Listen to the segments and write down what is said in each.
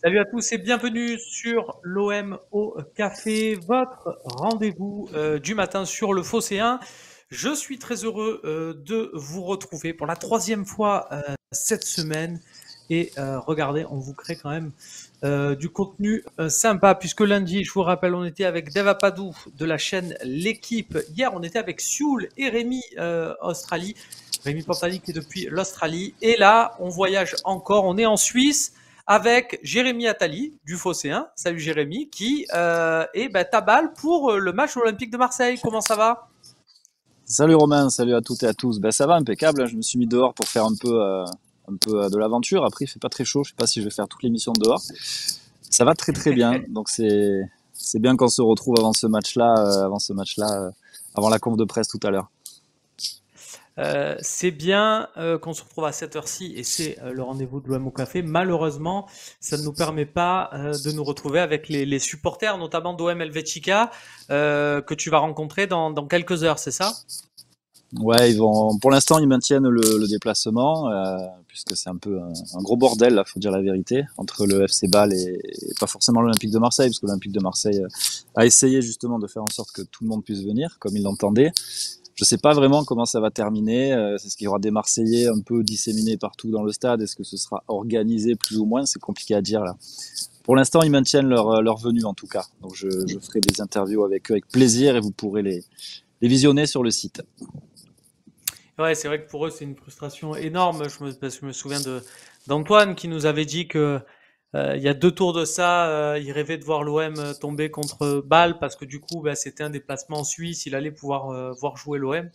Salut à tous et bienvenue sur l'OM au café, votre rendez-vous du matin sur le Phocéen. Je suis très heureux de vous retrouver pour la troisième fois cette semaine. Et regardez, on vous crée quand même du contenu sympa, puisque lundi, je vous rappelle, on était avec Deva Padou de la chaîne L'équipe. Hier, on était avec Sioul et Rémi Australie. Rémi Pantani qui est depuis l'Australie. Et là, on voyage encore, on est en Suisse avec Jérémy Attali du Phocéen. Salut Jérémy, qui est ta balle pour le match olympique de Marseille. Comment ça va? Salut Romain, salut à toutes et à tous. Ben, ça va impeccable, hein. Je me suis mis dehors pour faire un peu de l'aventure. Après, il fait pas très chaud. Je sais pas si je vais faire toute l'émission dehors. Ça va très très bien. Donc c'est bien qu'on se retrouve avant la conf de presse tout à l'heure. C'est bien qu'on se retrouve à cette heure-ci et c'est le rendez-vous de l'OM au café. Malheureusement, ça ne nous permet pas de nous retrouver avec les supporters, notamment d'OM Helvetica, que tu vas rencontrer dans quelques heures, c'est ça? Ouais, pour l'instant, ils maintiennent le déplacement, puisque c'est un peu un gros bordel, là, faut dire la vérité, entre le FC Bâle et pas forcément l'Olympique de Marseille, parce que l'Olympique de Marseille a essayé justement de faire en sorte que tout le monde puisse venir, comme il l'entendait. Je sais pas vraiment comment ça va terminer. C'est ce qu'il y aura des Marseillais un peu disséminés partout dans le stade. Est-ce que ce sera organisé plus ou moins? C'est compliqué à dire là. Pour l'instant, ils maintiennent leur venue en tout cas. Donc je ferai des interviews avec eux avec plaisir et vous pourrez les visionner sur le site. Ouais, c'est vrai que pour eux, c'est une frustration énorme. Parce que je me souviens d'Antoine qui nous avait dit que il y a 2 tours de ça, il rêvait de voir l'OM tomber contre Bâle parce que du coup, bah, c'était un déplacement en Suisse, il allait pouvoir voir jouer l'OM.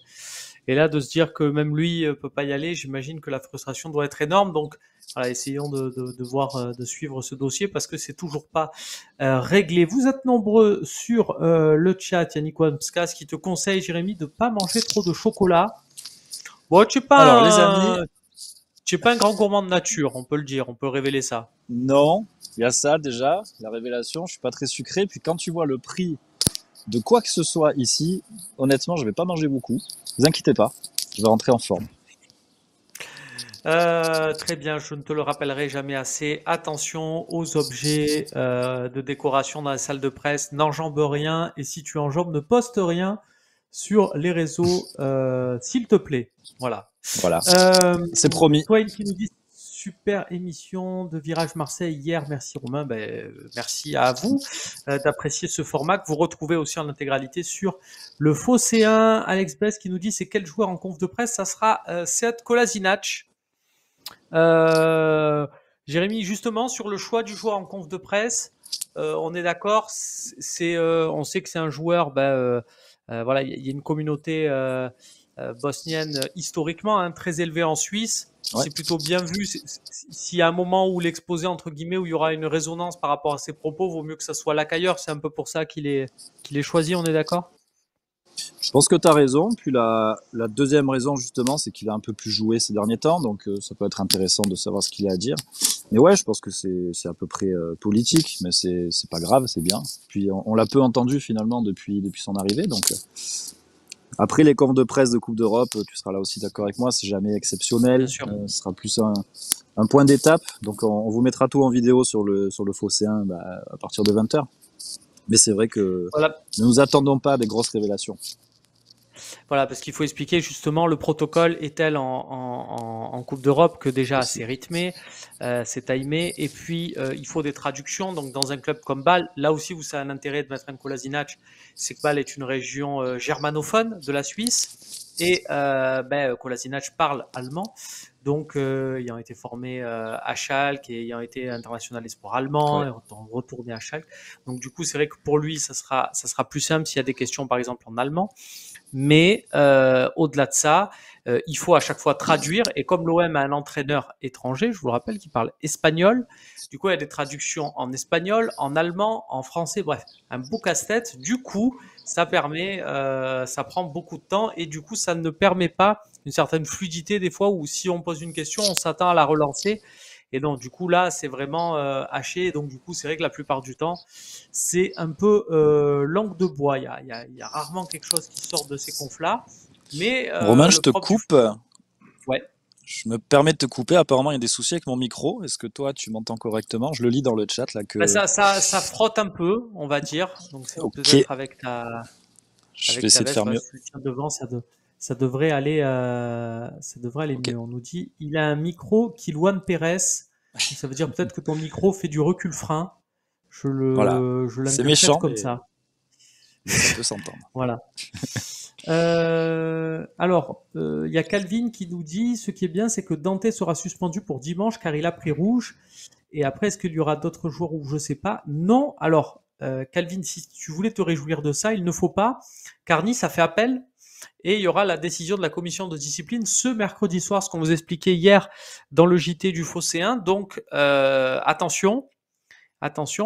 Et là, de se dire que même lui peut pas y aller, j'imagine que la frustration doit être énorme. Donc, voilà, essayons de voir, de suivre ce dossier parce que c'est toujours pas réglé. Vous êtes nombreux sur le chat. Il y a Nico Amskas qui te conseille, Jérémy, de pas manger trop de chocolat. Bon, Alors les amis, tu es pas un grand gourmand de nature, on peut le dire, on peut révéler ça. non, il y a ça déjà, la révélation. Je suis pas très sucré. Puis quand tu vois le prix de quoi que ce soit ici, honnêtement, je vais pas manger beaucoup. Ne vous inquiétez pas, je vais rentrer en forme. Très bien, je ne te le rappellerai jamais assez. Attention aux objets de décoration dans la salle de presse. N'enjambe rien et si tu enjambes, ne poste rien sur les réseaux, s'il te plaît. Voilà. Voilà, Euh, c'est promis. Toi, qui nous dit super émission de Virage Marseille hier. Merci Romain. Merci à vous d'apprécier ce format que vous retrouvez aussi en intégralité sur le Phocéen. Alex Bess qui nous dit c'est quel joueur en conf de presse? Ça sera Sead Kolasinac. Euh, Jérémy, justement, sur le choix du joueur en conf de presse, on est d'accord, on sait que c'est un joueur, voilà, il y a une communauté bosnienne historiquement hein, très élevée en Suisse. Ouais. C'est plutôt bien vu. S'il y a un moment où l'exposer, entre guillemets, où il y aura une résonance par rapport à ses propos, vaut mieux que ça soit là qu'ailleurs. C'est un peu pour ça qu'il est choisi, on est d'accord? Je pense que tu as raison. Puis la deuxième raison, justement, c'est qu'il a un peu plus joué ces derniers temps. Donc, ça peut être intéressant de savoir ce qu'il a à dire. Mais ouais, je pense que c'est à peu près politique. Mais c'est pas grave, c'est bien. Puis, on l'a peu entendu, finalement, depuis son arrivée. Donc, après les confs de presse de Coupe d'Europe, tu seras là aussi d'accord avec moi. C'est jamais Bien exceptionnel. sûr. Ce sera plus un point d'étape. Donc, on vous mettra tout en vidéo sur le Phocéen à partir de 20h. Mais c'est vrai que Voilà. ne nous attendons pas à des grosses révélations. Voilà, parce qu'il faut expliquer justement le protocole est tel en Coupe d'Europe que déjà Aussi. c'est rythmé, c'est timé, et puis il faut des traductions. Donc dans un club comme Bâle, là aussi vous avez un intérêt de mettre un Kolasinac, c'est que Bâle est une région germanophone de la Suisse, et Kolasinac parle allemand, donc ayant été formé à Schalke et ayant été international espoir allemand, Ouais. et retourné à Schalke. Donc du coup c'est vrai que pour lui ça sera plus simple s'il y a des questions par exemple en allemand. Mais au-delà de ça, il faut à chaque fois traduire. Et comme l'OM a un entraîneur étranger, je vous le rappelle, qui parle espagnol, du coup, il y a des traductions en espagnol, en allemand, en français, bref, un beau casse-tête. Du coup, ça prend beaucoup de temps et du coup, ça ne permet pas une certaine fluidité des fois où si on pose une question, on s'attend à la relancer. Et donc, du coup, là, c'est vraiment haché. Et donc, du coup, c'est vrai que la plupart du temps, c'est un peu langue de bois. Il y a rarement quelque chose qui sort de ces confs-là. Mais Romain, je le te propre du coupe. football. Ouais. Je me permets de te couper. Apparemment, il y a des soucis avec mon micro. Est-ce que toi, tu m'entends correctement? Je le lis dans le chat là Bah, que. ça frotte un peu, on va dire. Donc c'est Ok, peut-être je vais avec ta essayer de veste, faire voilà, mieux. si tu le tiens devant, ça devrait aller Ok, mieux. On nous dit, il a un micro qui Luan Pérez. Ça veut dire peut-être que ton micro fait du recul frein. voilà. Je C'est l'interprète méchant, comme ça. mais ça peut s'entendre. Voilà. Il y a Calvin qui nous dit, ce qui est bien, c'est que Dante sera suspendu pour dimanche car il a pris rouge. Et après, est-ce qu'il y aura d'autres joueurs ou je sais pas? Non. Alors, Calvin, si tu voulais te réjouir de ça, il ne faut pas, car Nice a fait appel et il y aura la décision de la commission de discipline ce mercredi soir, ce qu'on vous expliquait hier dans le JT du Phocéen. Donc, attention,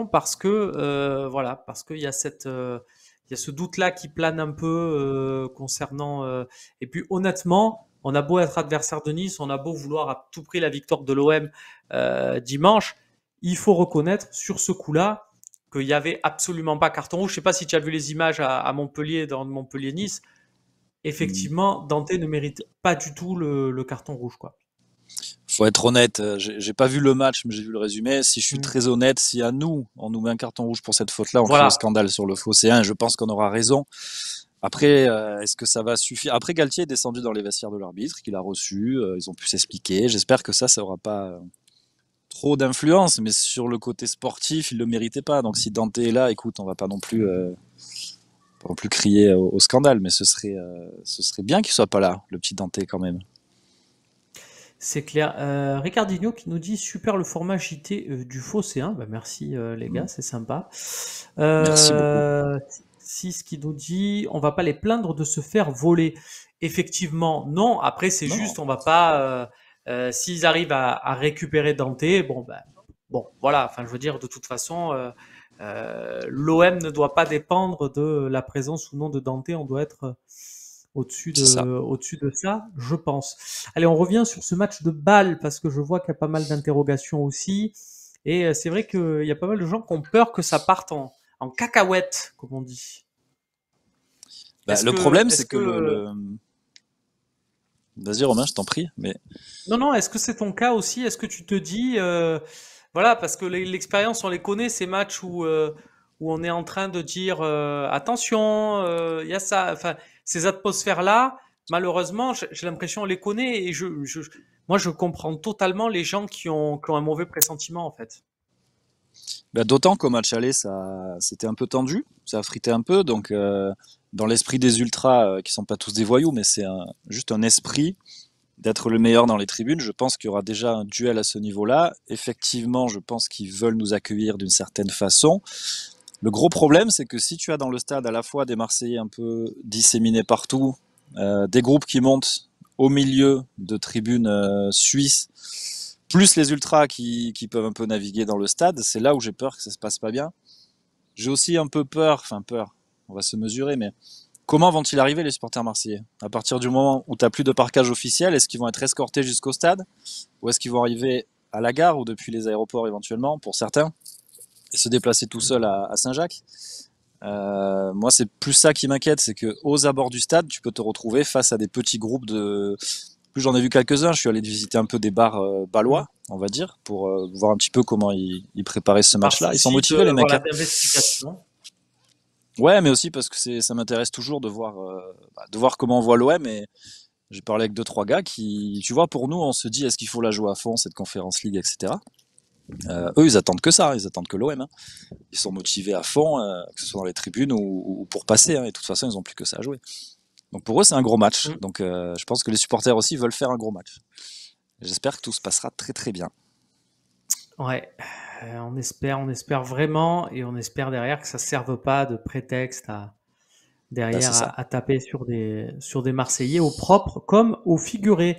parce que voilà, parce qu'il y a il y a ce doute-là qui plane un peu concernant. Et puis honnêtement, on a beau être adversaire de Nice, on a beau vouloir à tout prix la victoire de l'OM dimanche, il faut reconnaître sur ce coup-là qu'il y avait absolument pas carton rouge. Je sais pas si tu as vu les images à Montpellier, dans Montpellier-Nice. Hmm. Effectivement, Dante ne mérite pas du tout le carton rouge, quoi. Faut être honnête. J'ai pas vu le match, mais j'ai vu le résumé. Si je suis Mm. très honnête, si à nous, on nous met un carton rouge pour cette faute-là, on crie au Voilà. scandale sur le Phocéen. Et je pense qu'on aura raison. Après, est-ce que ça va suffire? Après, Galtier est descendu dans les vestiaires de l'arbitre, qu'il a reçu. Ils ont pu s'expliquer. J'espère que ça aura pas trop d'influence, mais sur le côté sportif, il le méritait pas. Donc si Dante est là, écoute, on va pas non plus crier au scandale, mais ce serait bien qu'il soit pas là, le petit Dante quand même. C'est clair. Ricardinho qui nous dit super le format JT du Phocéen. Bah, merci les gars, Mm. c'est sympa. Merci beaucoup. Euh, Sis qui nous dit on va pas les plaindre de se faire voler. Effectivement, non. Après, c'est Non, juste, on va pas. S'ils arrivent à récupérer Dante, bon, voilà. Enfin, je veux dire, de toute façon, l'OM ne doit pas dépendre de la présence ou non de Dante. On doit être c'est ça. au-dessus de ça, je pense. Allez, on revient sur ce match de Bâle parce que je vois qu'il y a pas mal d'interrogations aussi. Et c'est vrai qu'il y a pas mal de gens qui ont peur que ça parte en cacahuète, comme on dit. Bah, le problème, c'est Est-ce que que, Vas-y Romain, je t'en prie, mais non, non, est-ce que c'est ton cas aussi? Est-ce que tu te dis, voilà, parce que l'expérience, on les connaît, ces matchs où on est en train de dire, attention, il y a ça, enfin, ces atmosphères-là, malheureusement, j'ai l'impression on les connaît et moi, je comprends totalement les gens qui ont un mauvais pressentiment, en fait. bah, d'autant qu'au match aller, ça, c'était un peu tendu, ça a frité un peu, donc dans l'esprit des ultras, qui sont pas tous des voyous, mais juste un esprit d'être le meilleur dans les tribunes. Je pense qu'il y aura déjà un duel à ce niveau-là. Effectivement, je pense qu'ils veulent nous accueillir d'une certaine façon. Le gros problème, c'est que si tu as dans le stade à la fois des Marseillais un peu disséminés partout, des groupes qui montent au milieu de tribunes suisses, plus les ultras qui peuvent un peu naviguer dans le stade, c'est là où j'ai peur que ça se passe pas bien. J'ai aussi un peu peur, enfin peur, on va se mesurer, mais comment vont-ils arriver les supporters marseillais? À partir du moment où tu n'as plus de parquage officiel, est-ce qu'ils vont être escortés jusqu'au stade? Ou est-ce qu'ils vont arriver à la gare ou depuis les aéroports éventuellement, pour certains, et se déplacer tout seul à Saint-Jacques? Moi, c'est plus ça qui m'inquiète, c'est que aux abords du stade, tu peux te retrouver face à des petits groupes de. Plus j'en ai vu quelques-uns. Je suis allé visiter un peu des bars Mm. balois, on va dire, pour voir un petit peu comment ils préparaient ce Par match-là. Ils sont souci motivés les mecs, voilà, hein. d'investigation. Ouais, mais aussi parce que ça m'intéresse toujours de voir comment on voit l'OM. Et j'ai parlé avec deux trois gars qui, tu vois, pour nous, on se dit est-ce qu'il faut la jouer à fond cette Conférence League, etc. Eux, ils attendent que ça, ils attendent que l'OM, hein. Ils sont motivés à fond, que ce soit dans les tribunes ou pour passer, hein, et de toute façon, ils ont plus que ça à jouer. Donc pour eux, c'est un gros match. Mm. Donc je pense que les supporters aussi veulent faire un gros match. J'espère que tout se passera très très bien. Ouais, on espère vraiment et on espère derrière que ça serve pas de prétexte Bah, c'est derrière ça. à taper sur des Marseillais au propre comme au figuré.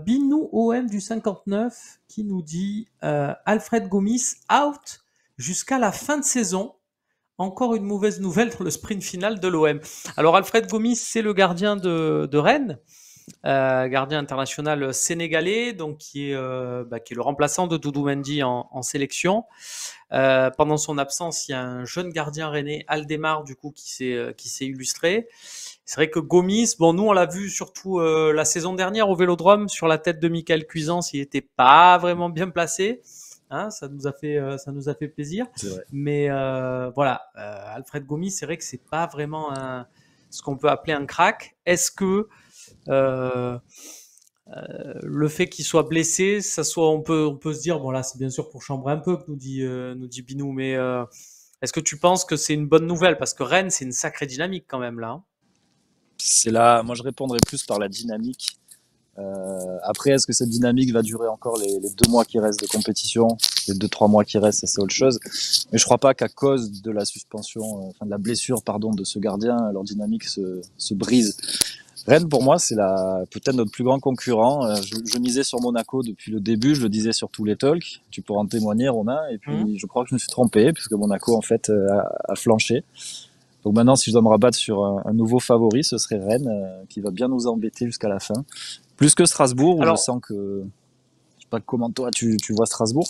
Binou OM du 59 qui nous dit Alfred Gomis out jusqu'à la fin de saison. Encore une mauvaise nouvelle dans le sprint final de l'OM. Alors Alfred Gomis, c'est le gardien de Rennes. gardien international sénégalais, donc qui est le remplaçant de Doudou Mendy en sélection. Pendant son absence, il y a un jeune gardien rennais, Aldemar, du coup, qui s'est illustré. C'est vrai que Gomis, bon, nous on l'a vu surtout la saison dernière au Vélodrome sur la tête de Michael Cuisance, il était pas vraiment bien placé. Hein, ça nous a fait plaisir. C'est vrai. Mais voilà, Alfred Gomis, c'est vrai que c'est pas vraiment ce qu'on peut appeler un crack. Est-ce que euh, le fait qu'il soit blessé, on peut se dire, bon là, c'est bien sûr pour chambrer un peu que nous dit Binou, mais est-ce que tu penses que c'est une bonne nouvelle? Parce que Rennes, c'est une sacrée dynamique quand même là. Hein. C'est là, moi je répondrais plus par la dynamique. Après, est-ce que cette dynamique va durer encore les 2 mois qui restent de compétition, les 2-3 mois qui restent, ça c'est autre chose. Mais je crois pas qu'à cause de la suspension, enfin de la blessure, pardon, de ce gardien, leur dynamique se brise. Rennes, pour moi, c'est peut-être notre plus grand concurrent. Je misais sur Monaco depuis le début, je le disais sur tous les talks. Tu pourras en témoigner, Romain. Et Mmh. puis, je crois que je me suis trompé, puisque Monaco, en fait, a flanché. Donc maintenant, si je dois me rabattre sur un nouveau favori, ce serait Rennes, qui va bien nous embêter jusqu'à la fin. Plus que Strasbourg, où je Alors, sens que, je sais pas comment toi tu vois Strasbourg.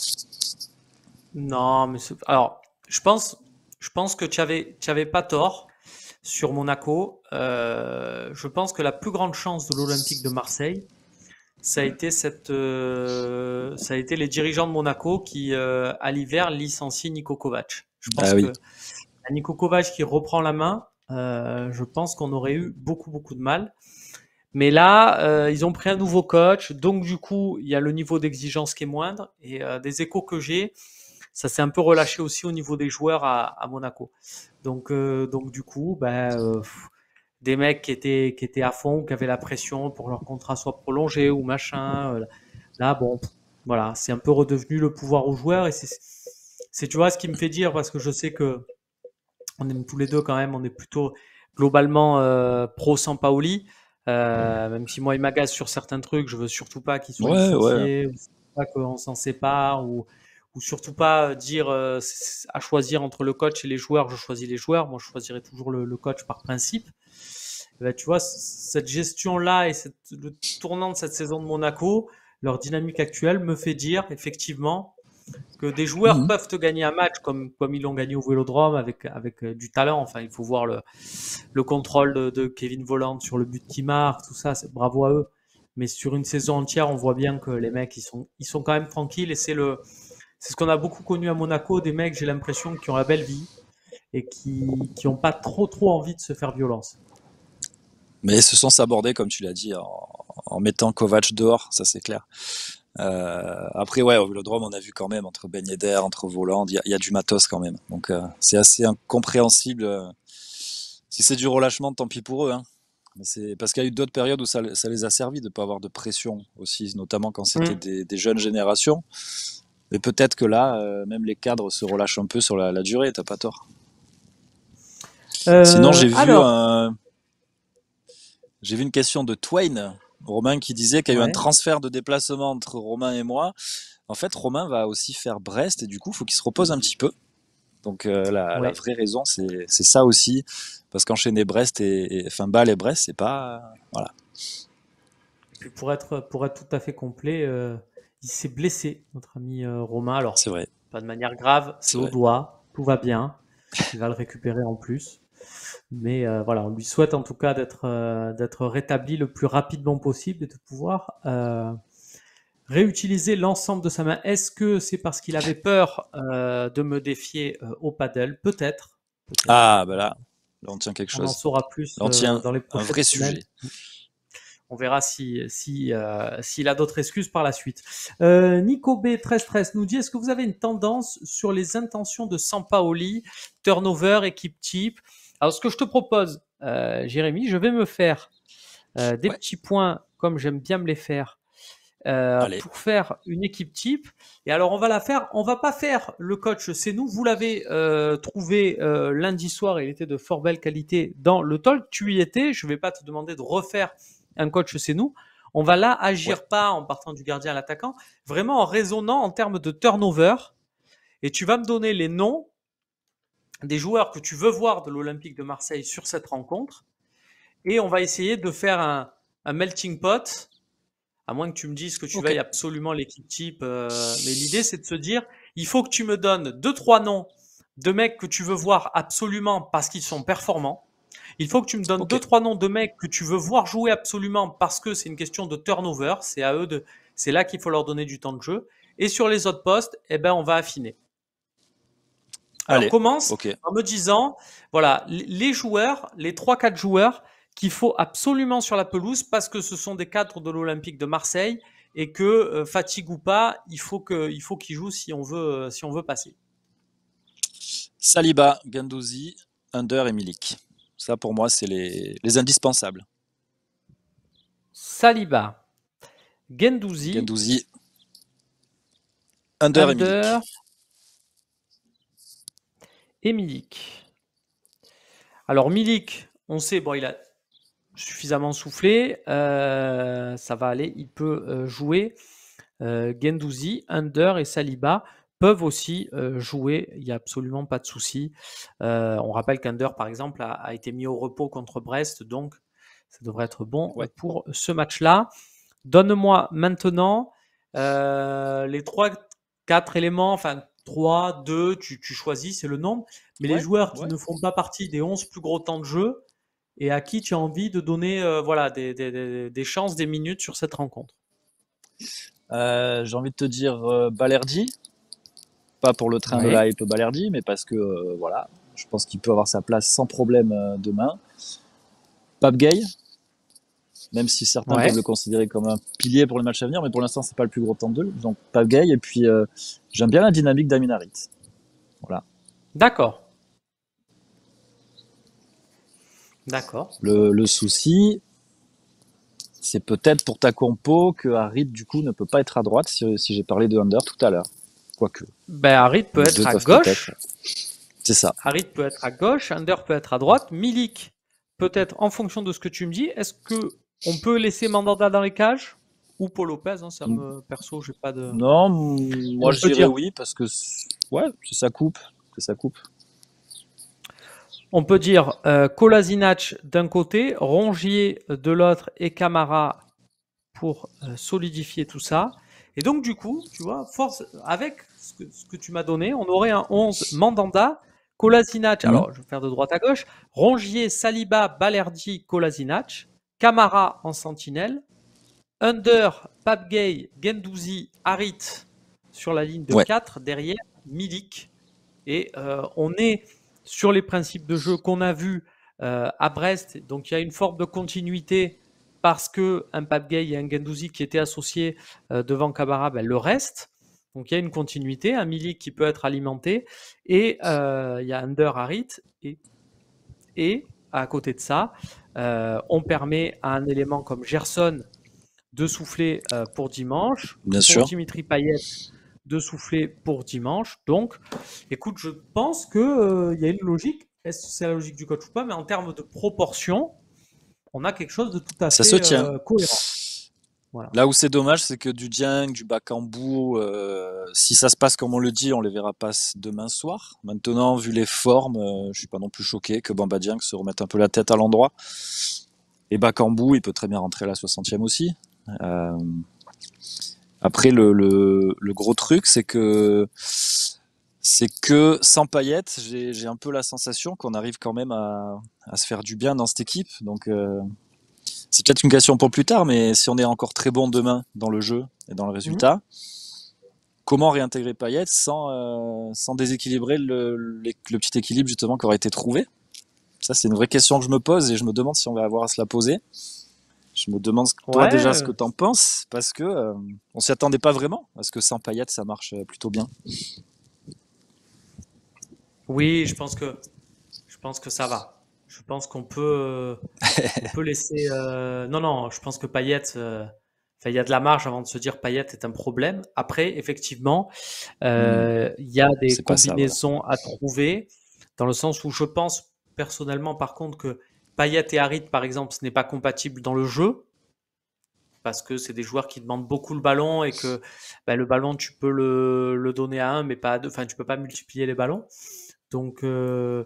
non, mais alors, je pense que tu avais pas tort sur Monaco. Je pense que la plus grande chance de l'Olympique de Marseille, ça a été les dirigeants de Monaco qui, à l'hiver, licencient Niko Kovac. Je pense Ah oui. que Niko Kovac qui reprend la main, je pense qu'on aurait eu beaucoup de mal. Mais là, ils ont pris un nouveau coach, donc du coup, il y a le niveau d'exigence qui est moindre. Et des échos que j'ai, ça s'est un peu relâché aussi au niveau des joueurs à Monaco. Donc du coup, des mecs qui étaient à fond, qui avaient la pression pour que leur contrat soit prolongé ou machin. Là, bon, voilà, c'est un peu redevenu le pouvoir aux joueurs. Et tu vois, ce qui me fait dire, parce que je sais que on aime tous les deux quand même, on est plutôt globalement pro Sampaoli. Même si moi il m'agace sur certains trucs, je veux surtout pas qu'il soit Ouais, ouais. licencié, ou pas qu'on s'en sépare, ou surtout pas dire à choisir entre le coach et les joueurs, je choisis les joueurs. Moi je choisirais toujours le coach par principe. Ben, tu vois, cette gestion-là et le tournant de cette saison de Monaco, leur dynamique actuelle me fait dire effectivement que des joueurs Mhm. peuvent te gagner un match comme ils l'ont gagné au Vélodrome avec du talent. Enfin, il faut voir le contrôle de Kevin Volland sur le but qui marque, tout ça, c'est bravo à eux. Mais sur une saison entière, on voit bien que les mecs, ils sont quand même tranquilles et c'est ce qu'on a beaucoup connu à Monaco, des mecs, j'ai l'impression, qui ont la belle vie et qui ont pas trop envie de se faire violence. Mais ils se sont sabordés, comme tu l'as dit, en mettant Kovac dehors, ça c'est clair. Après, ouais, au Vélodrome, on a vu quand même entre Ben Yedder, entre Voland, il y a du matos quand même. Donc, c'est assez incompréhensible. Si c'est du relâchement, tant pis pour eux. Hein. Mais c'est parce qu'il y a eu d'autres périodes où ça les a servi de ne pas avoir de pression aussi, notamment quand c'était Hum. des jeunes générations. Mais peut-être que là, même les cadres se relâchent un peu sur la durée. T'as pas tort. Sinon, Alors, j'ai vu une question de Twain, Romain, qui disait qu'il y a eu un ouais. transfert de déplacement entre Romain et moi. En fait, Romain va aussi faire Brest et du coup, il faut qu'il se repose un petit peu. Donc la Ouais. vraie raison, c'est ça aussi, parce qu'enchaîner Brest enfin Bâle et Brest, c'est pas voilà, Et puis pour être tout à fait complet, il s'est blessé, notre ami Romain. Alors, c'est vrai, pas de manière grave, c'est c'est au vrai. doigt, tout va bien. Il va le récupérer en plus. Mais voilà, on lui souhaite en tout cas d'être rétabli le plus rapidement possible et de pouvoir réutiliser l'ensemble de sa main. Est-ce que c'est parce qu'il avait peur de me défier au paddle? Peut-être, peut-être. Ah bah là on tient quelque On en chose. saura plus Là on tient dans les un prochaines vrai semaines. sujet. On verra s'il a d'autres excuses par la suite. Nico B 1313 nous dit, est-ce que vous avez une tendance sur les intentions de Sampaoli, turnover, équipe type? Alors ce que je te propose, Jérémy, je vais me faire des Ouais, petits points comme j'aime bien me les faire allez. pour faire une équipe type. Et alors on va la faire, on va pas faire le coach, c'est nous. Vous l'avez trouvé lundi soir, il était de fort belle qualité dans le talk. Tu y étais, je vais pas te demander de refaire un coach, c'est nous. On va là Ouais. agir pas en partant du gardien à l'attaquant, vraiment en raisonnant en termes de turnover. Et tu vas me donner les noms des joueurs que tu veux voir de l'Olympique de Marseille sur cette rencontre. Et on va essayer de faire un melting pot, à moins que tu me dises que tu Ok. veuilles absolument l'équipe type. Mais l'idée, c'est de se dire, il faut que tu me donnes deux, trois noms de mecs que tu veux voir absolument parce qu'ils sont performants. Il faut que tu me donnes Ok. deux, trois noms de mecs que tu veux voir jouer absolument parce que c'est une question de turnover. C'est là qu'il faut leur donner du temps de jeu. Et sur les autres postes, eh ben, on va affiner. Alors, Allez. commence Ok. en me disant, voilà, les joueurs, les trois, quatre joueurs qu'il faut absolument sur la pelouse parce que ce sont des cadres de l'Olympique de Marseille et que fatigue ou pas, il faut qu'ils jouent si on veut passer. Saliba, Guendouzi, Under et Milik. Ça, pour moi, c'est les indispensables. Saliba, Guendouzi, Guendouzi, Under et Under Milik. et Milik. Alors Milik, on sait, bon, il a suffisamment soufflé, ça va aller, il peut jouer. Guendouzi, Under et Saliba peuvent aussi jouer, il n'y a absolument pas de souci. On rappelle qu'Under, par exemple, a été mis au repos contre Brest, donc ça devrait être bon Ouais. pour ce match-là. Donne-moi maintenant les trois, quatre éléments, enfin 3, 2, tu choisis, c'est le nombre, mais les Ouais. joueurs qui Ouais. ne font pas partie des 11 plus gros temps de jeu et à qui tu as envie de donner voilà, des chances, des minutes sur cette rencontre. J'ai envie de te dire Balerdi. Pas pour le train de Ouais, la hype Balerdi, mais parce que voilà, je pense qu'il peut avoir sa place sans problème demain. Pape Gay, même si certains ouais. peuvent le considérer comme un pilier pour le match à venir, mais pour l'instant c'est pas le plus gros temps de jeu. Donc Pape Gay, et puis j'aime bien la dynamique d'Amin Harit. Voilà. D'accord. D'accord. Le souci, c'est peut-être pour ta compo que Harit du coup ne peut pas être à droite si j'ai parlé de Under tout à l'heure. Quoique, Ben, Harit peut les être deux à peuvent peut-être. gauche. C'est ça. Harit peut être à gauche. Under peut être à droite. Milik peut-être en fonction de ce que tu me dis. Est-ce que on peut laisser Mandanda dans les cages ou Paul Lopez, hein, perso, j'ai pas de. Non, Et moi on je peut dirais dire, oui parce que ouais, c'est ça coupe, c'est ça coupe. Kolasinac d'un côté, Rongier de l'autre et Camara pour solidifier tout ça. Et donc, du coup, tu vois, force, avec ce que tu m'as donné, on aurait un 11 Mandanda, Kolasinac, Mmh. alors je vais faire de droite à gauche, Rongier, Saliba, Balerdi, Kolasinac, Camara en sentinelle, Under, Papgay, Gendouzi, Harit sur la ligne de Ouais, 4, derrière Milik. Et on est sur les principes de jeu qu'on a vus à Brest. Donc il y a une forme de continuité parce que un Pape Gay et un Gendouzi qui étaient associés devant Kabara, ben, le reste. Donc il y a une continuité, un Milik qui peut être alimenté et il y a Under Harit et à côté de ça, on permet à un élément comme Gerson de souffler pour dimanche, bien pour sûr. Dimitri Payet de souffler pour dimanche. Donc, écoute, je pense que il y a une logique. Est-ce que c'est la logique du coach ou pas? Mais en termes de proportion, on a quelque chose de tout à Ça se fait tient. cohérent. Voilà. Là où c'est dommage, c'est que du Dieng, du Bakambu, si ça se passe comme on le dit, on les verra pas demain soir. Maintenant, vu les formes, je suis pas non plus choqué que Bamba Dieng se remette un peu la tête à l'endroit. Et Bakambu, il peut très bien rentrer à la 60e aussi. Euh, Après, le gros truc, c'est que sans Payet, j'ai un peu la sensation qu'on arrive quand même à se faire du bien dans cette équipe. Donc, c'est peut-être une question pour plus tard, mais si on est encore très bon demain dans le jeu et dans le Mhm. résultat, comment réintégrer Payet sans déséquilibrer le petit équilibre justement qui aurait été trouvé? Ça, c'est une vraie question que je me pose et je me demande si on va avoir à se la poser. Je me demande toi Ouais. déjà ce que t'en penses parce que on s'y attendait pas vraiment parce que sans Payet ça marche plutôt bien. Oui, je pense que ça va. Je pense on peut laisser. Non, non, je pense que Payet. Enfin, il y a de la marge avant de se dire Payet est un problème. Après, effectivement, Hmm, il y a des c'est pas ça, voilà. combinaisons à trouver, dans le sens où je pense personnellement, par contre, que Payet et Harit, par exemple, ce n'est pas compatible dans le jeu, parce que c'est des joueurs qui demandent beaucoup le ballon et que bah, le ballon, tu peux le donner à un, mais pas à deux. Enfin, tu peux pas multiplier les ballons. Donc, je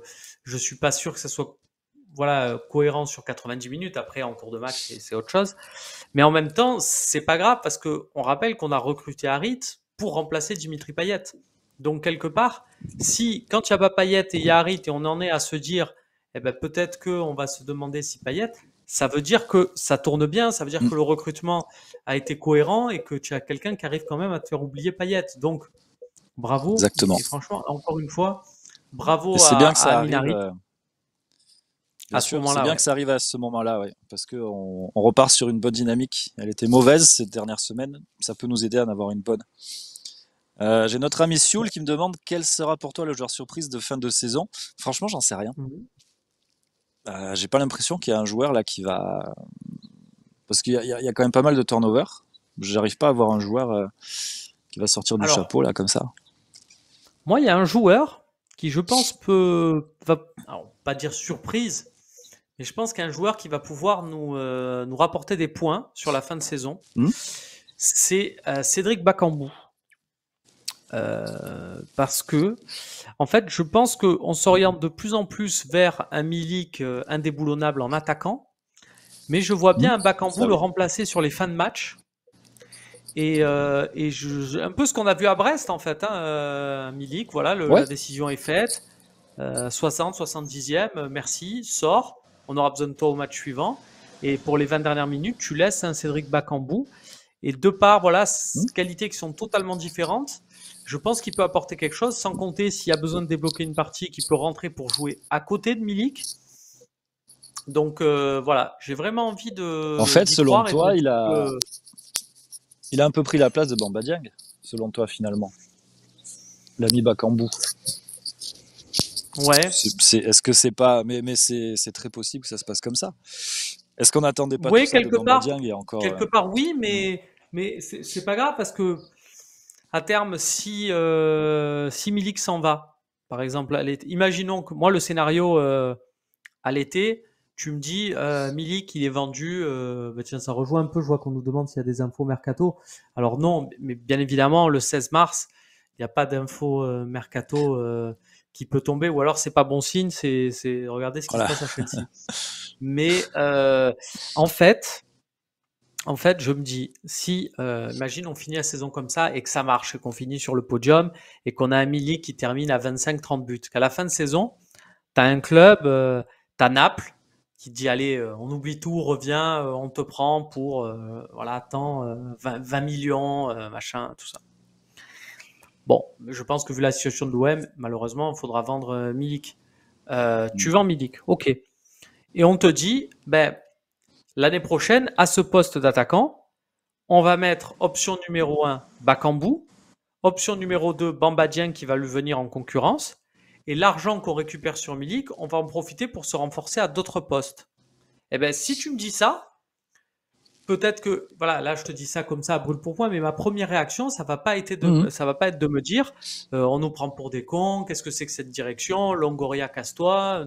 suis pas sûr que ça soit cohérent sur 90 minutes. Après, en cours de match, c'est autre chose. Mais en même temps, c'est pas grave parce que on rappelle qu'on a recruté Harit pour remplacer Dimitri Payet. Donc, quelque part, si quand il n'y a pas Payet et il y a Harit et on en est à se dire, peut-être qu'on va se demander si Payet, ça veut dire que ça tourne bien, ça veut dire que le recrutement a été cohérent et que tu as quelqu'un qui arrive quand même à te faire oublier Payet. Donc, bravo. Exactement. Et franchement, encore une fois, bravo c'est bien que à ça Amin arrive. Harit. Bien sûr, c'est bien que ça arrive à ce moment-là, ouais, parce que on repart sur une bonne dynamique. Elle était mauvaise ces dernières semaines, ça peut nous aider à en avoir une bonne. J'ai notre ami Sioul qui me demande quel sera pour toi le joueur surprise de fin de saison. Franchement, j'en sais rien. J'ai pas l'impression qu'il y a un joueur là qui va, parce qu'il y a quand même pas mal de turnover. J'arrive pas à voir un joueur qui va sortir du chapeau là comme ça. Moi, il y a un joueur qui, je pense, alors, pas dire surprise, mais je pense qu'un joueur qui va pouvoir nous rapporter des points sur la fin de saison, c'est Cédric Bakambu. Parce que, en fait, je pense qu'on s'oriente de plus en plus vers un Milik indéboulonnable en attaquant, mais je vois bien un Bakambu le remplacer sur les fins de match. Et un peu ce qu'on a vu à Brest, en fait, Milik, voilà, la décision est faite. 60, 70e, merci, sors. On aura besoin de toi au match suivant. Et pour les 20 dernières minutes, tu laisses un Cédric Bakambu. Et de par, qualités qui sont totalement différentes, je pense qu'il peut apporter quelque chose, sans compter s'il y a besoin de débloquer une partie, qu'il peut rentrer pour jouer à côté de Milik. Donc j'ai vraiment envie de. En fait, selon toi, il a un peu pris la place de Bamba Dieng, selon toi, finalement. L'ami Bakambu. Ouais. Est-ce que c'est pas. Mais c'est très possible que ça se passe comme ça. Est-ce qu'on n'attendait pas tout ça de Bamba Dieng et encore. Quelque part, oui, mais c'est pas grave parce que. À terme, si Milik s'en va, par exemple, imaginons que moi, le scénario à l'été, tu me dis Milik, il est vendu. Tiens, ça rejoint un peu. Je vois qu'on nous demande s'il y a des infos mercato. Alors non, mais bien évidemment, le 16 mars, il n'y a pas d'infos mercato qui peut tomber. Ou alors, c'est pas bon signe. Regardez ce qui se passe à Chelsea. Mais en fait, je me dis, si, imagine, on finit la saison comme ça et que ça marche, et qu'on finit sur le podium et qu'on a un Milik qui termine à 25-30 buts, qu'à la fin de saison, tu as un club, tu as Naples qui te dit, allez, on oublie tout, reviens, on te prend pour, attends, 20 millions, machin, tout ça. Bon, je pense que vu la situation de l'OM, malheureusement, il faudra vendre Milik. Tu vends Milik, ok. Et on te dit, l'année prochaine, à ce poste d'attaquant, on va mettre option numéro 1, Bakambu, option numéro 2, Bamba Dieng qui va lui venir en concurrence, et l'argent qu'on récupère sur Milik, on va en profiter pour se renforcer à d'autres postes. Eh bien, si tu me dis ça, peut-être que, là je te dis ça comme ça à brûle pour point, mais ma première réaction, ça va pas être de me dire, on nous prend pour des cons, qu'est-ce que c'est que cette direction, Longoria casse-toi,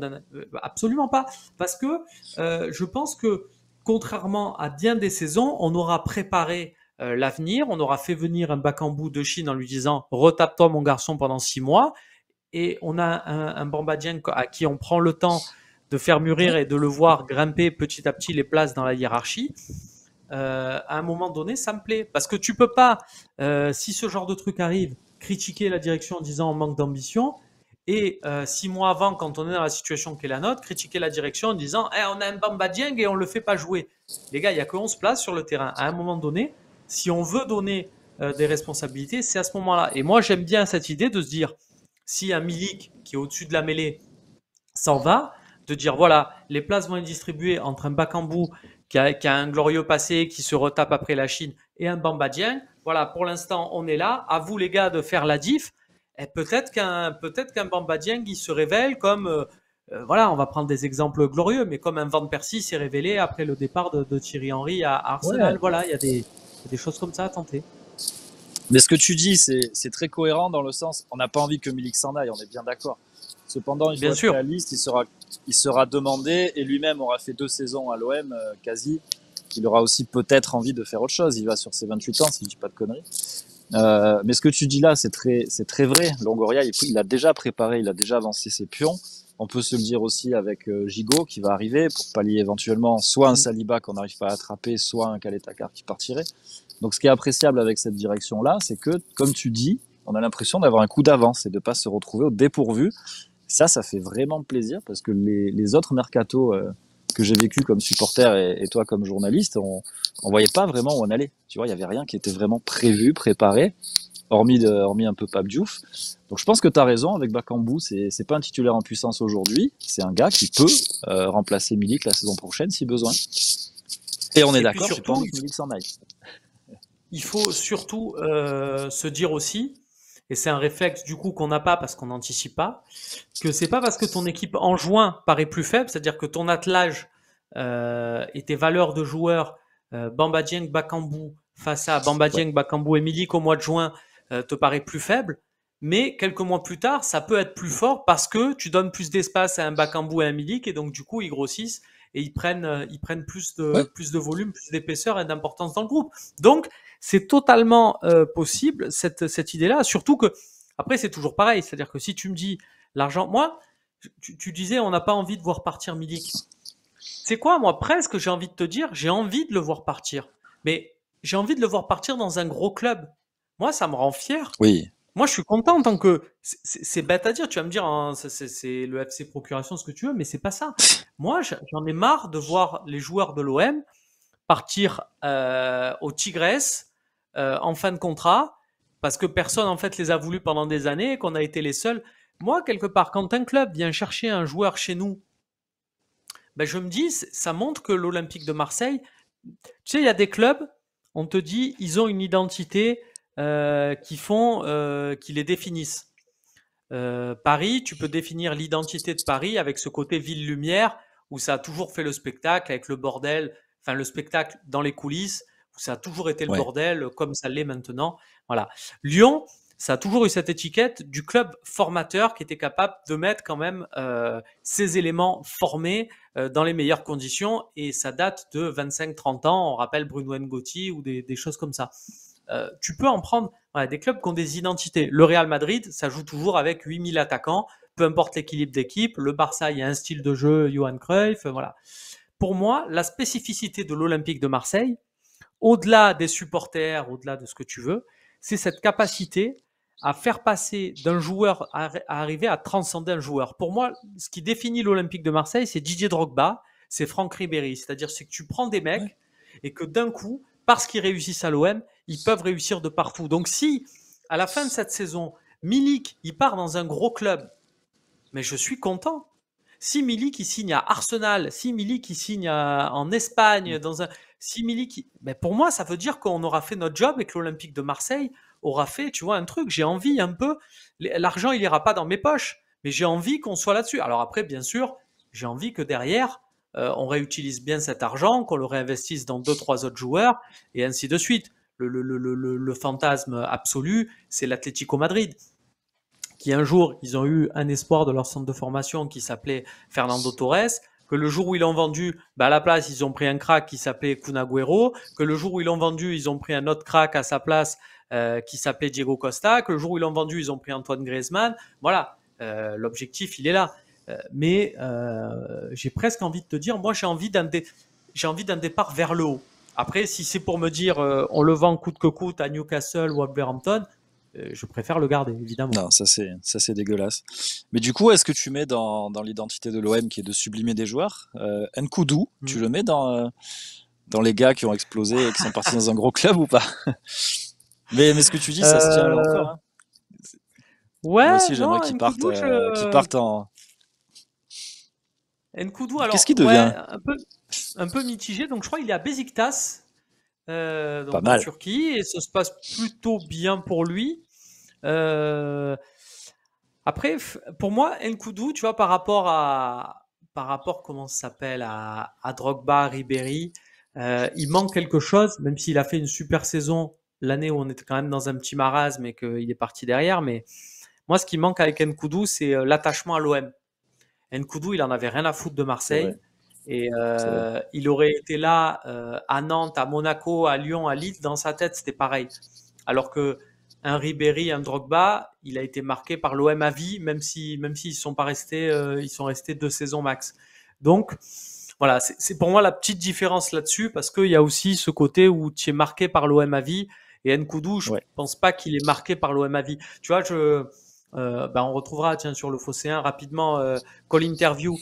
absolument pas, parce que je pense que contrairement à bien des saisons, on aura préparé l'avenir, on aura fait venir un Bakambu de Chine en lui disant retape-toi mon garçon pendant 6 mois, et on a un Bamba Dieng à qui on prend le temps de faire mûrir et de le voir grimper petit à petit les places dans la hiérarchie. À un moment donné, ça me plaît. Parce que tu peux pas, si ce genre de truc arrive, critiquer la direction en disant on manque d'ambition, et 6 mois avant, quand on est dans la situation qui est la nôtre, critiquer la direction en disant on a un Bamba Dieng et on le fait pas jouer. Les gars, il n'y a que 11 places sur le terrain. À un moment donné, si on veut donner des responsabilités, c'est à ce moment-là. Et moi, j'aime bien cette idée de se dire, si un Milik qui est au-dessus de la mêlée s'en va, de dire voilà, les places vont être distribuées entre un Bakambu qui a un glorieux passé, qui se retape après la Chine, et un Bamba Dieng. Voilà, pour l'instant, on est là. À vous, les gars, de faire la diff. Et peut-être qu'un Bamba Dieng, il se révèle comme, on va prendre des exemples glorieux, mais comme un Van Persie s'est révélé après le départ de Thierry Henry à Arsenal. Ouais. Voilà, il y a des choses comme ça à tenter. Mais ce que tu dis, c'est très cohérent dans le sens, on n'a pas envie que Milik s'en aille, on est bien d'accord. Cependant, il faut être réaliste, il sera demandé et lui-même aura fait 2 saisons à l'OM quasi. Il aura aussi peut-être envie de faire autre chose. Il va sur ses 28 ans, si je dis pas de conneries. Mais ce que tu dis là, c'est très vrai. Longoria, il a déjà préparé, il a déjà avancé ses pions. On peut se le dire aussi avec Gigot qui va arriver pour pallier éventuellement soit un Saliba qu'on n'arrive pas à attraper, soit un Kaletakar qui partirait. Donc ce qui est appréciable avec cette direction-là, c'est que, comme tu dis, on a l'impression d'avoir un coup d'avance et de pas se retrouver au dépourvu. Ça fait vraiment plaisir parce que les autres mercatos que j'ai vécu comme supporter et toi comme journaliste, on voyait pas vraiment où on allait. Tu vois, il y avait rien qui était vraiment prévu, préparé, hormis un peu Pape Diouf. Donc je pense que tu as raison avec Bakambu, c'est pas un titulaire en puissance aujourd'hui, c'est un gars qui peut remplacer Milik la saison prochaine si besoin. Et on est Et puis d'accord, j'ai pas surtout, envie que Milik s'en aille. il faut surtout se dire aussi, et c'est un réflexe du coup qu'on n'a pas parce qu'on n'anticipe pas, que c'est pas parce que ton équipe en juin paraît plus faible, c'est-à-dire que ton attelage et tes valeurs de joueurs, Bamba Dieng, Bakambu, face à Bamba Ouais, Dieng, Bakambu et Milik au mois de juin, te paraît plus faible. Mais quelques mois plus tard, ça peut être plus fort parce que tu donnes plus d'espace à un Bakambu et à un Milik et donc du coup ils grossissent et ils prennent ouais, plus de volume, plus d'épaisseur et d'importance dans le groupe. Donc c'est totalement possible cette idée-là. Surtout que après c'est toujours pareil, c'est-à-dire que si tu me dis l'argent, moi tu disais on n'a pas envie de voir partir Milik. C'est quoi, moi, presque, j'ai envie de te dire, j'ai envie de le voir partir. Mais j'ai envie de le voir partir dans un gros club. Moi, ça me rend fier. oui, Moi, je suis content en tant que. C'est bête à dire, tu vas me dire, hein, c'est le FC Procuration, ce que tu veux, mais c'est pas ça. Moi, j'en ai marre de voir les joueurs de l'OM partir au Tigres en fin de contrat parce que personne, en fait, les a voulu pendant des années et qu'on a été les seuls. Moi, quelque part, quand un club vient chercher un joueur chez nous, ben, je me dis, ça montre que l'Olympique de Marseille, tu sais, il y a des clubs, on te dit, ils ont une identité qui les définissent. Paris, tu peux définir l'identité de Paris avec ce côté ville-lumière où ça a toujours fait le spectacle avec le bordel, enfin le spectacle dans les coulisses où ça a toujours été le ouais, bordel comme ça l'est maintenant. Voilà. Lyon, ça a toujours eu cette étiquette du club formateur qui était capable de mettre quand même ses éléments formés dans les meilleures conditions et ça date de 25-30 ans. On rappelle Bruno Ngotti ou des choses comme ça. Tu peux en prendre des clubs qui ont des identités. Le Real Madrid, ça joue toujours avec 8000 attaquants, peu importe l'équilibre d'équipe. Le Barça, il y a un style de jeu, Johan Cruyff, voilà. Pour moi, la spécificité de l'Olympique de Marseille, au-delà des supporters, au-delà de ce que tu veux, c'est cette capacité à faire passer d'un joueur, à arriver à transcender un joueur. Pour moi, ce qui définit l'Olympique de Marseille, c'est Didier Drogba, c'est Franck Ribéry. C'est-à-dire c'est que tu prends des ouais. mecs et que d'un coup, parce qu'ils réussissent à l'OM, ils peuvent réussir de partout. Donc si, à la fin de cette saison, Milik, il part dans un gros club, mais je suis content. Si Milik qui signe à Arsenal, si Milik qui signe en Espagne, si Milik, ben pour moi, ça veut dire qu'on aura fait notre job et que l'Olympique de Marseille aura fait, tu vois, un truc. J'ai envie un peu, l'argent, il ira pas dans mes poches, mais j'ai envie qu'on soit là-dessus. Alors après, bien sûr, j'ai envie que derrière, on réutilise bien cet argent, qu'on le réinvestisse dans deux, trois autres joueurs et ainsi de suite. Le fantasme absolu, c'est l'Atlético Madrid qui un jour, ils ont eu un espoir de leur centre de formation qui s'appelait Fernando Torres, que le jour où ils l'ont vendu, à la place, ils ont pris un crack qui s'appelait Kun Agüero, que le jour où ils l'ont vendu, ils ont pris un autre crack à sa place qui s'appelait Diego Costa, que le jour où ils l'ont vendu, ils ont pris Antoine Griezmann. Voilà, l'objectif, il est là. Mais j'ai presque envie de te dire, moi, j'ai envie d'un départ vers le haut. Après, si c'est pour me dire, on le vend coûte que coûte à Newcastle ou à Wolverhampton, je préfère le garder, évidemment. Non, ça c'est dégueulasse. Mais du coup, est-ce que tu mets dans l'identité de l'OM qui est de sublimer des joueurs, Nkoudou, tu Mm. le mets dans les gars qui ont explosé et qui sont partis dans un gros club ou pas? Mais ce que tu dis, ça se tient là encore, Euh, hein. Moi ouais, aussi, j'aimerais non, Nkoudou, qu'ils partent en. Nkoudou, Qu'est-ce qui alors, ouais, devient? un peu mitigé. Donc, je crois qu'il est à Besiktas, Pas donc en mal. Turquie, et ça se passe plutôt bien pour lui. Euh, Après, pour moi, Nkoudou, tu vois, par rapport, comment ça s'appelle, à Drogba, Ribéry, il manque quelque chose, même s'il a fait une super saison l'année où on était quand même dans un petit marasme et qu'il est parti derrière. Mais moi, ce qui manque avec Nkoudou, c'est l'attachement à l'OM. Nkoudou, il en avait rien à foutre de C'est vrai, Marseille. Et c'est vrai. il aurait été là à Nantes, à Monaco, à Lyon, à Lille, dans sa tête, c'était pareil. Alors que un Ribéry, un Drogba, il a été marqué par l'OM à vie, même s'ils sont pas restés, ils sont restés 2 saisons max. Donc voilà, c'est pour moi la petite différence là-dessus, parce qu'il y a aussi ce côté où tu es marqué par l'OM à vie, et Nkoudou, je Ouais, pense pas qu'il est marqué par l'OM à vie. Tu vois, on retrouvera tiens sur le Phocéen rapidement Call Interview,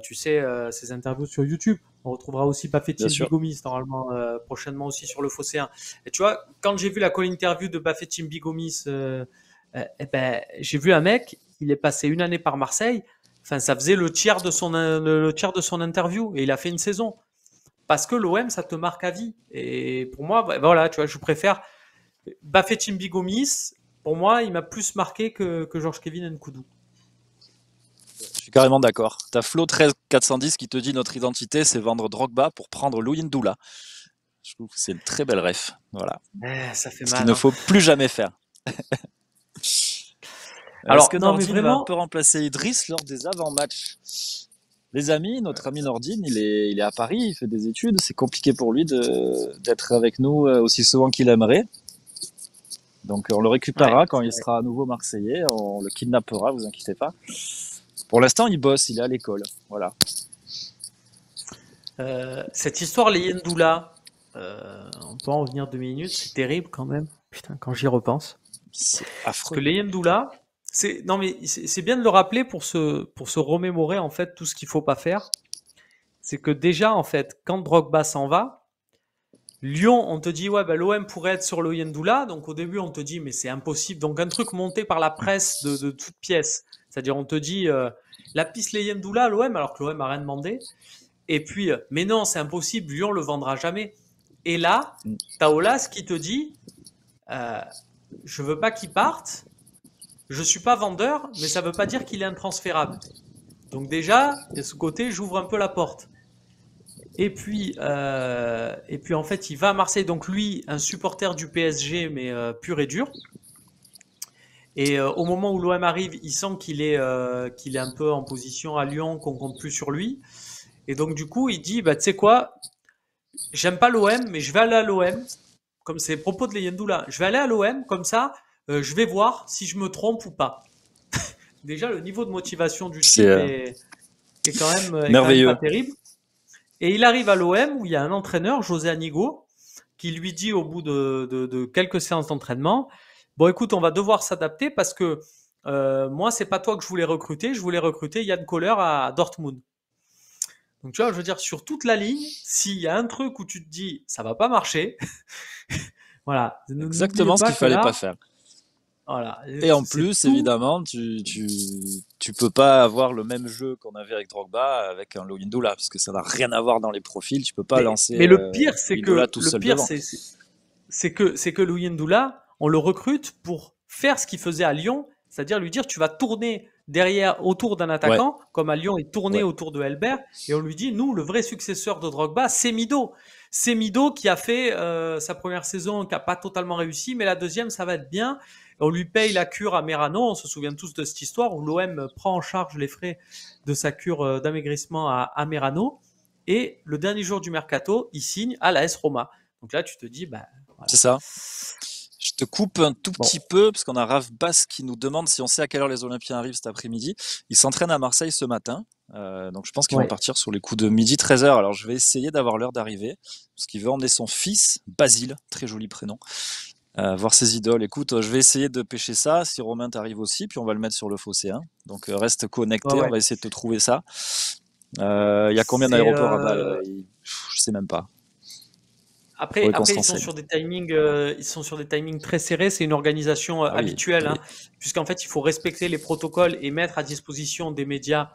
tu sais, ces interviews sur YouTube. On retrouvera aussi bien Bafétim sûr. Bigomis normalement prochainement aussi sur le Phocéen. Et tu vois, quand j'ai vu la call interview de Bafétim Bigomis, j'ai vu un mec, il est passé une année par Marseille. Enfin, ça faisait le tiers de son interview et il a fait une saison. Parce que l'OM, ça te marque à vie. Et pour moi, voilà, tu vois, je préfère Bafétim Bigomis. Pour moi, il m'a plus marqué que Georges Kevin Nkoudou. Je suis carrément d'accord. T'as Flo 13410 qui te dit notre identité, c'est vendre Drogba pour prendre Louis Ndoula. Je trouve que c'est une très belle ref. Voilà. Ça fait Ce qu'il mal, ne hein. faut plus jamais faire. Est-ce Alors, que non, mais Nordine va un vraiment, peu remplacer Idriss lors des avant-matchs? Les amis, notre ami Nordine, il est à Paris, il fait des études. C'est compliqué pour lui d'être avec nous aussi souvent qu'il aimerait. Donc on le ouais, récupérera quand c'est il vrai. sera à nouveau marseillais. On le kidnappera, vous inquiétez pas. Pour l'instant, il bosse, il est à l'école. Voilà. Cette histoire, les Yendoula, on peut en revenir 2 minutes, c'est terrible quand même. Putain, quand j'y repense. C'est Parce que affreux. les Yendoula, non mais c'est bien de le rappeler pour se remémorer en fait tout ce qu'il faut pas faire. C'est que déjà en fait, quand Drogba s'en va, Lyon, on te dit ouais bah, l'OM pourrait être sur le Yendoula, donc au début on te dit mais c'est impossible. Donc un truc monté par la presse de toutes pièces, c'est-à-dire on te dit la piste les Yendoula à l'OM alors que l'OM a rien demandé. Et puis, mais non, c'est impossible, Lyon le vendra jamais. Et là, t'as Olas qui te dit, euh, je veux pas qu'il parte, je suis pas vendeur, mais ça veut pas dire qu'il est intransférable. Donc déjà, de ce côté, j'ouvre un peu la porte. Et puis en fait, il va à Marseille. Donc lui, un supporter du PSG, mais pur et dur. Et au moment où l'OM arrive, il sent qu'il est un peu en position à Lyon, qu'on compte plus sur lui. Et donc du coup, il dit, bah tu sais quoi, j'aime pas l'OM, mais je vais aller à l'OM, comme c'est les propos de Leyendoula. Je vais aller à l'OM, comme ça, je vais voir si je me trompe ou pas. Déjà, le niveau de motivation du C'est type est quand même pas merveilleux. terrible. Et il arrive à l'OM où il y a un entraîneur, José Anigo, qui lui dit au bout de quelques séances d'entraînement, bon écoute, on va devoir s'adapter parce que moi, c'est pas toi que je voulais recruter Yann Koller à Dortmund. Donc tu vois, je veux dire, sur toute la ligne, s'il y a un truc où tu te dis, ça va pas marcher, voilà, n'oubliez Exactement ce pas qu'il que fallait pas là, faire. voilà, Et en c'est plus, tout. évidemment, tu peux pas avoir le même jeu qu'on avait avec Drogba avec un Lowindoula, parce que ça n'a rien à voir dans les profils. Tu peux pas lancer Mais le pire, c'est Lowindoula que tout seul devant. c'est que Louis Ndoula, on le recrute pour faire ce qu'il faisait à Lyon, c'est-à-dire lui dire tu vas tourner derrière autour d'un Ouais, attaquant, comme à Lyon il tournait ouais, autour de Helbert, et on lui dit nous le vrai successeur de Drogba, c'est Mido. C'est Mido qui a fait sa première saison, qui a pas totalement réussi, mais la deuxième ça va être bien. On lui paye la cure à Merano, on se souvient tous de cette histoire où l'OM prend en charge les frais de sa cure d'amaigrissement à Merano. Et le dernier jour du mercato, il signe à la S Roma. Donc là, tu te dis, bah c'est voilà. ça. Je te coupe un tout Bon, petit peu, parce qu'on a Raph Bass qui nous demande si on sait à quelle heure les Olympiens arrivent cet après-midi. Ils s'entraînent à Marseille ce matin. Donc je pense qu'ils vont ouais. partir sur les coups de midi 13h. Alors je vais essayer d'avoir l'heure d'arrivée, parce qu'il veut emmener son fils, Basile, très joli prénom, voir ses idoles. Écoute, je vais essayer de pêcher ça, si Romain t'arrive aussi, puis on va le mettre sur le Phocéen. Donc reste Ouais, connecté, on ouais. va essayer de te trouver ça. Il y a combien C'est d'aéroports à Bâle? Je sais même pas. après, Faudrait qu'on se après renseigne. ils sont sur des timings très serrés. C'est une organisation Ah oui, habituelle, oui, hein, puisqu'en fait, il faut respecter les protocoles et mettre à disposition des médias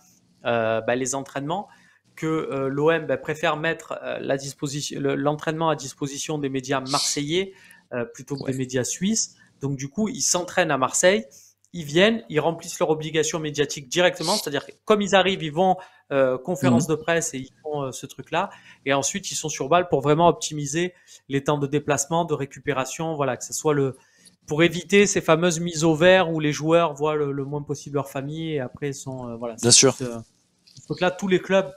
les entraînements. Que l'OM préfère mettre l'entraînement à disposition des médias marseillais plutôt que des ouais. médias suisses. Donc du coup, ils s'entraînent à Marseille. Ils viennent, ils remplissent leurs obligations médiatiques directement, c'est-à-dire que comme ils arrivent, ils vont conférence Mhm. de presse et ils font ce truc-là. Et ensuite, ils sont sur balle pour vraiment optimiser les temps de déplacement, de récupération, voilà, que ce soit pour éviter ces fameuses mises au vert où les joueurs voient le moins possible leur famille et après ils sont, voilà, Bien c'est tout sûr. ce truc-là. Tous les clubs,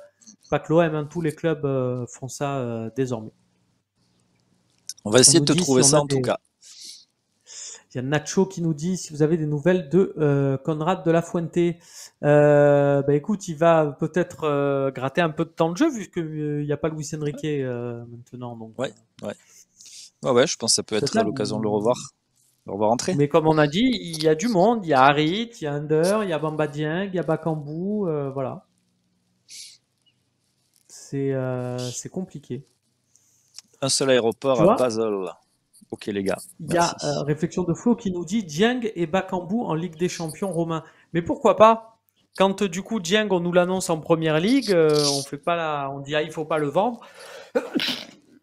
pas que l'OM, hein, tous les clubs font ça désormais. On va On essayer de nous te dit si trouver on ça a en tout des, cas. Il y a Nacho qui nous dit si vous avez des nouvelles de Conrad de la Fuente. Écoute, il va peut-être gratter un peu de temps de jeu vu qu'il n'y a pas Luis Enrique maintenant. Donc, Ouais, ouais. Ouais, je pense que ça peut peut-être être là. l'occasion de le revoir entrer. Mais comme on a dit, il y a du monde. Il y a Harit, il y a Under, il y a Bamba Dieng, il y a Bakambu. Voilà. C'est compliqué. Un seul aéroport Tu à vois, Basel. Ok les gars, il y a merci. réflexion de Flo qui nous dit Dieng et Bakambu en Ligue des Champions romain. Mais pourquoi pas? Quand du coup Dieng, on nous l'annonce en première ligue, on fait pas on dit il faut pas le vendre.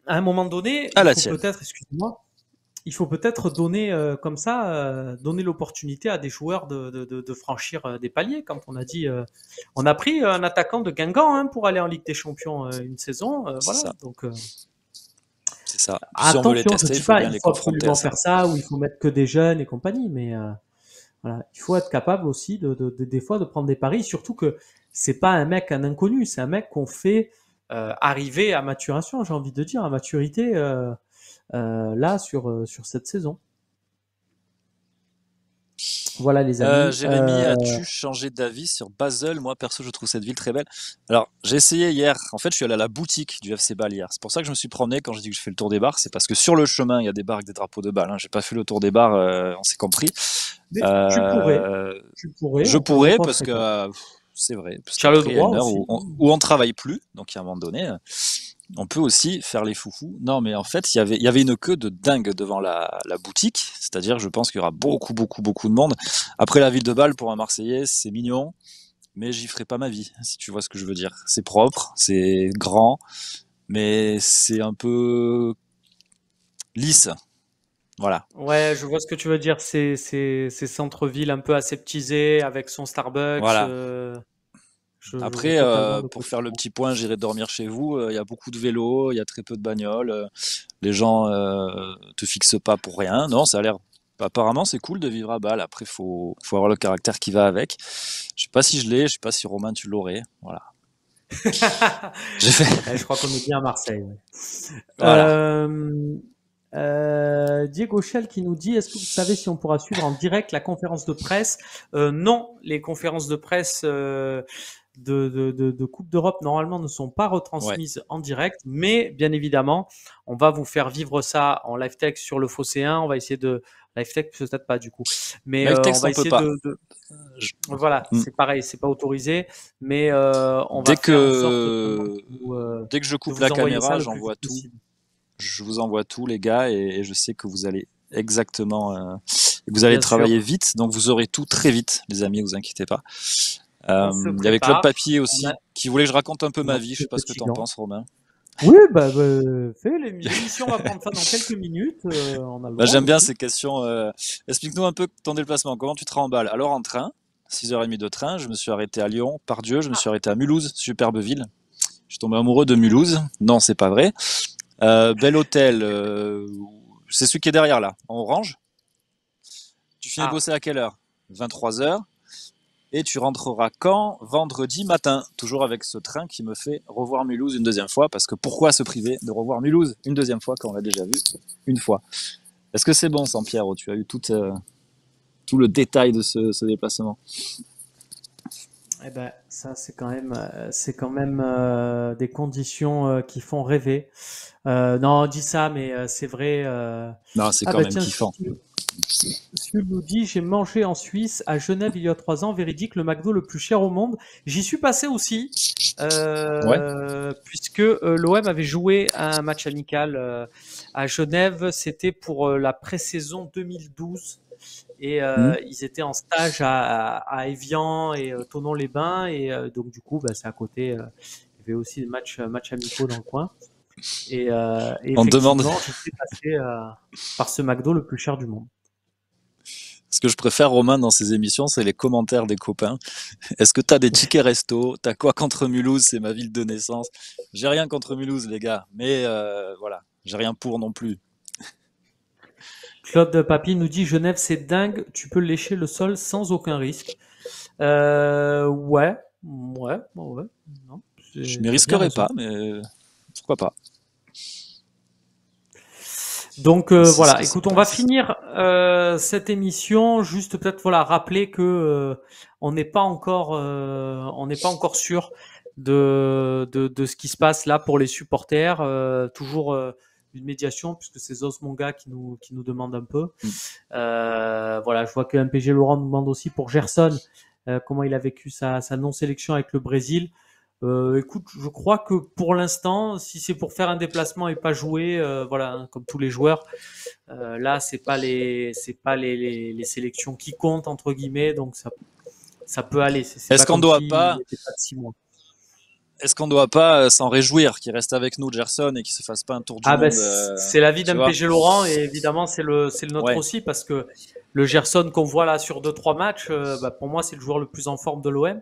À un moment donné, À il la faut tienne. peut-être, excuse-moi, il faut peut-être donner comme ça, donner l'opportunité à des joueurs de franchir des paliers. Quand on a dit, on a pris un attaquant de Guingamp hein, pour aller en Ligue des Champions une saison, C'est voilà. ça, Donc c'est ça. Puis si on veut les attention, je tester, dis il faut pas, bien il les faut confronter à absolument ça. faire ça ou il faut mettre que des jeunes et compagnie, mais voilà, il faut être capable aussi des fois de prendre des paris, surtout que c'est pas un mec un inconnu, c'est un mec qu'on fait arriver à maturation, j'ai envie de dire, à maturité là sur cette saison. Voilà les amis. Jérémy, as-tu changé d'avis sur Basel? Moi, perso, je trouve cette ville très belle. Alors, j'ai essayé hier. En fait, je suis allé à la boutique du FC Bâle hier. C'est pour ça que je me suis promené quand je dis que je fais le tour des bars. C'est parce que sur le chemin, il y a des bars avec des drapeaux de Bâle. Hein. J'ai pas fait le tour des bars, on s'est compris. Mais Euh, tu pourrais, je on te pourrais parce que fréquente. c'est vrai. Parce Tu as le qu'après, il y a droit une heure aussi. où on travaille plus. Donc, à un moment donné, on peut aussi faire les foufous. Non, mais en fait, il y avait une queue de dingue devant la boutique. C'est-à-dire, je pense qu'il y aura beaucoup, beaucoup, beaucoup de monde. Après, la ville de Bâle, pour un Marseillais, c'est mignon, mais j'y ferai pas ma vie, si tu vois ce que je veux dire. C'est propre, c'est grand, mais c'est un peu lisse. Voilà. Ouais, je vois ce que tu veux dire. C'est centre-ville un peu aseptisé avec son Starbucks. Voilà. Je vois Après, totalement de quoi pour tu faire le parles. petit point, j'irai dormir chez vous. Il y a beaucoup de vélos, il y a très peu de bagnoles. Les gens te fixent pas pour rien. Non, ça a l'air. Apparemment, c'est cool de vivre à Bâle. Après, faut avoir le caractère qui va avec. Je sais pas si je l'ai, je sais pas si Romain tu l'aurais. Voilà. J'ai fait. Ouais, je crois qu'on est bien à Marseille. Ouais. Voilà. Diego Schell qui nous dit est-ce que vous savez si on pourra suivre en direct la conférence de presse Non, les conférences de presse de Coupe d'Europe normalement ne sont pas Ouais. retransmises en direct, mais bien évidemment, on va vous faire vivre ça en live tech sur le Phocéen. On va essayer de live tech peut-être pas du coup, mais Live on texte, va on peut essayer pas. Je- voilà, Hmm. c'est pareil, c'est pas autorisé, mais on va Dès faire en sorte que dès que je de coupe la vous envoyer ça caméra, le plus j'envoie vite tout. possible. Je vous envoie tout, les gars, et je sais que vous allez exactement. Vous allez Bien travailler sûr, vite, donc vous aurez tout très vite, les amis. Vous inquiétez pas. on se Il y avait Claude prépare. Papier On a aussi qui voulait que je raconte un peu ma notre vie. Je sais pas ce que petit t'en gant. penses, Romain. Oui, fais l'émission va prendre fin dans quelques minutes. On a le Bah, droit j'aime bien aussi. ces questions. Explique-nous un peu ton déplacement. Comment tu te remballes? Alors en train, 6h30 de train. Je me suis arrêté à Lyon, Pardieu. Je me suis arrêté à Mulhouse, superbe ville. Je suis tombé amoureux de Mulhouse. Non, c'est pas vrai. Bel hôtel. C'est celui qui est derrière là, en orange. Tu finis de Ah, bosser à quelle heure? 23h. Et tu rentreras quand? Vendredi matin. Toujours avec ce train qui me fait revoir Mulhouse une deuxième fois. Parce que pourquoi se priver de revoir Mulhouse une deuxième fois quand on l'a déjà vu une fois? Est-ce que c'est bon, Sampiero? Tu as eu tout le détail de ce déplacement. eh ben, ça c'est quand même des conditions qui font rêver. Non, on dit ça, mais c'est vrai. Non, c'est Ah quand bah même tiens, kiffant. Sul nous dit, j'ai mangé en Suisse, à Genève, il y a 3 ans, véridique, le McDo le plus cher au monde. J'y suis passé aussi, Ouais. puisque l'OM avait joué un match amical à Genève. C'était pour la pré-saison 2012. Et Hmm. ils étaient en stage à Évian et Thonon-les-Bains. Et donc, du coup, bah, c'est à côté. Il y avait aussi des matchs amicaux dans le coin. Et On demande. effectivement, j'étais passé par ce McDo le plus cher du monde. Ce que je préfère, Romain, dans ces émissions, c'est les commentaires des copains. Est-ce que t'as des tickets resto? T'as quoi contre Mulhouse? C'est ma ville de naissance. J'ai rien contre Mulhouse, les gars. Mais voilà, j'ai rien pour non plus. Claude Papy nous dit Genève, c'est dingue, tu peux lécher le sol sans aucun risque. Ouais, non, Je m'y t'as bien risquerai pas, raison. mais pourquoi pas. Donc C'est ce voilà, qui se écoute, on va passe. finir cette émission. Juste peut-être voilà rappeler que on n'est pas encore sûr de ce qui se passe là pour les supporters. Toujours une médiation puisque c'est Zos Monga qui nous demande un peu. Mm. Voilà, je vois que MPG Laurent nous demande aussi pour Gerson comment il a vécu sa non-sélection avec le Brésil. Écoute, je crois que pour l'instant, si c'est pour faire un déplacement et pas jouer, voilà, hein, comme tous les joueurs, là, c'est pas les sélections qui comptent entre guillemets, donc ça peut aller. C'est Est-ce pas qu'on comme doit s'il pas, n'était pas de 6 mois. est-ce qu'on doit pas s'en réjouir qu'il reste avec nous, Gerson, et qu'il se fasse pas un tour du Ah ben monde, c'est l'avis tu vois? d'MPG Laurent et évidemment c'est le nôtre Ouais, aussi parce que le Gerson qu'on voit là sur 2 3 matchs, bah, pour moi c'est le joueur le plus en forme de l'OM.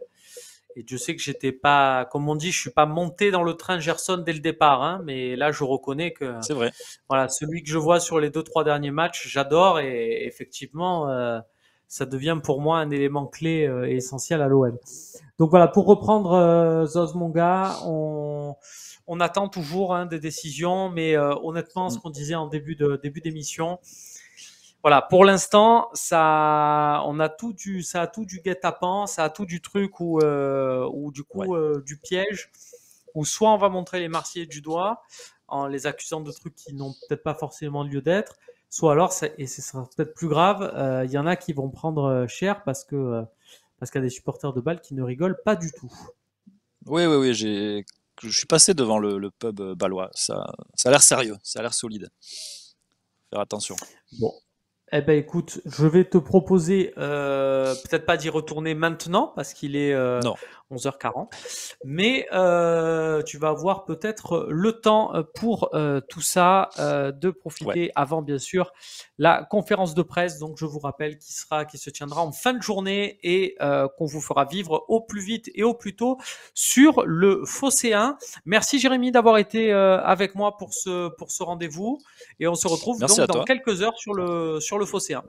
Et je sais que j'étais pas, comme on dit, je suis pas monté dans le train Gerson dès le départ, hein, mais là je reconnais que c'est vrai. voilà, celui que je vois sur les 2 3 derniers matchs, j'adore et effectivement, ça devient pour moi un élément clé et essentiel à l'OM. Donc voilà, pour reprendre Zoz Monga, on attend toujours hein, des décisions, mais honnêtement, ce Mm. qu'on disait en début d'émission, voilà, pour l'instant, ça a tout du guet-apens, ça a tout du truc ou du Ouais. coup du piège, où soit on va montrer les Marseillais du doigt en les accusant de trucs qui n'ont peut-être pas forcément lieu d'être, soit alors, et ce sera peut-être plus grave, il y en a qui vont prendre cher parce qu'il y a des supporters de Bâle qui ne rigolent pas du tout. Oui, oui, oui, je suis passé devant le pub balois. Ça a l'air sérieux, ça a l'air solide. Faire attention. Bon, eh ben écoute, je vais te proposer peut-être pas d'y retourner maintenant parce qu'il est Non, 11h40, mais tu vas avoir peut-être le temps pour tout ça, de ouais, profiter avant bien sûr la conférence de presse. Donc je vous rappelle qui se tiendra en fin de journée et qu'on vous fera vivre au plus vite et au plus tôt sur le Phocéen. Merci Jérémy d'avoir été avec moi pour ce rendez-vous. Et on se retrouve merci donc à dans toi. quelques heures sur le Phocéen.